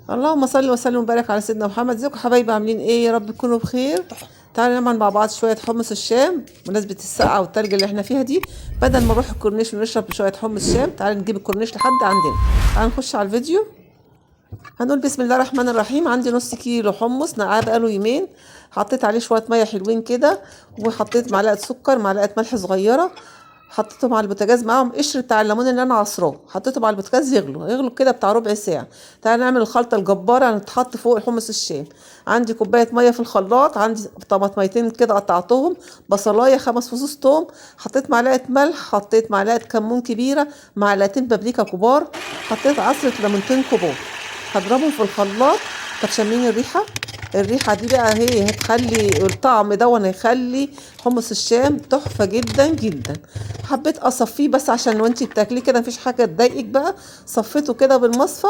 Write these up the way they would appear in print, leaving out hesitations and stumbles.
اللهم صل وسلم وبارك على سيدنا محمد. ازيكم حبايبي، عاملين ايه؟ يا رب تكونوا بخير. تعالوا نعمل مع بعض شويه حمص الشام بمناسبه السقعه والتلج اللي احنا فيها دي. بدل ما نروح الكورنيش ونشرب شويه حمص شام، تعالوا نجيب الكورنيش لحد عندنا. تعالوا نخش على الفيديو. هنقول بسم الله الرحمن الرحيم. عندي نص كيلو حمص نقعاه بقاله يومين. حطيت عليه شويه ميه حلوين كده، وحطيت معلقه سكر، معلقه ملح صغيره. حطيتهم على البوتاجاز معاهم قشر بتاع الليمون اللي انا عصراه، حطيتهم على البوتاجاز يغلوا كده بتاع ربع ساعه. تعالى نعمل الخلطه الجباره اللي هتتحط فوق الحمص الشام. عندي كوبايه ميه في الخلاط، عندي طماطميتين كده قطعتهم، بصلايه، 5 فصوص توم، حطيت معلقه ملح، حطيت معلقه كمون كبيره، معلقتين بابريكا كبار، حطيت عصره ليمونتين كبار. هضربهم في الخلاط. شامين الريحه دي بقى هي هتخلي الطعم دون، هيخلي حمص الشام تحفه جدا جدا. حبيت اصفيه بس عشان وانتي بتاكليه كده مفيش حاجه تضايقك بقى. صفيته كده بالمصفى.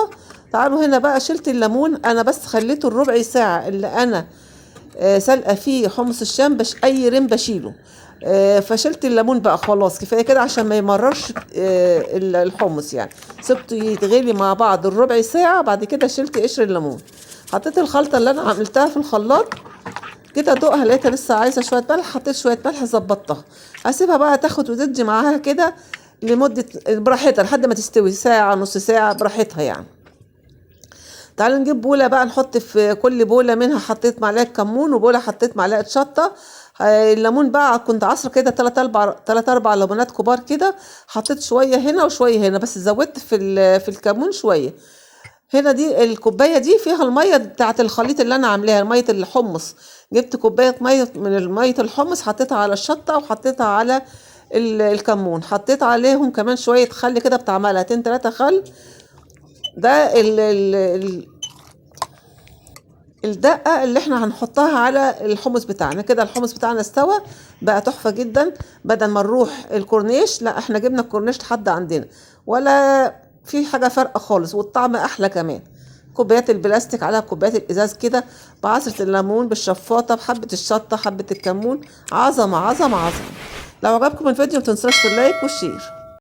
تعالوا هنا بقى شلت الليمون، انا بس خليته الربع ساعه اللي انا سلقه فيه حمص الشام، اي رم بشيله. فشلت الليمون بقى خلاص، كفايه كده عشان ما يمررش الحمص يعني. سبته يتغلي مع بعض الربع ساعه، بعد كده شلت قشر الليمون. حطيت الخلطه اللي انا عملتها في الخلاط كده، ادوقها لقيتها لسه عايزه شويه ملح، حطيت شويه ملح ظبطتها. هسيبها بقى تاخد وتدي معاها كده لمده براحتها لحد ما تستوي، ساعه نص ساعه براحتها يعني. تعالوا نجيب بوله بقى، نحط في كل بوله منها حطيت معلقه كمون، وبوله حطيت معلقه شطه. الليمون بقى كنت عصره كده 3 4 ليمونات كبار كده. حطيت شويه هنا وشويه هنا، بس زودت في الكمون شويه. هنا دي الكوبايه دي فيها الميه بتاعه الخليط اللي انا عاملاها، ميه الحمص. جبت كوبايه ميه من ميه الحمص، حطيتها على الشطه وحطيتها على الكمون، حطيت عليهم كمان شويه خل كده بتاع معلقتين 3 خل. ده الدقة اللي احنا هنحطها على الحمص بتاعنا. كده الحمص بتاعنا استوى بقى تحفة جدا. بدل ما نروح الكورنيش، لا احنا جبنا الكورنيش لحد عندنا، ولا في حاجة فرق خالص، والطعم احلى كمان. كوبايات البلاستيك عليها كوبايات الازاز كده، بعصرة الليمون بالشفاطة بحبة الشطة حبة الكمون. عظمة عظمة عظمة. لو عجبكم الفيديو متنسوش في اللايك والشير.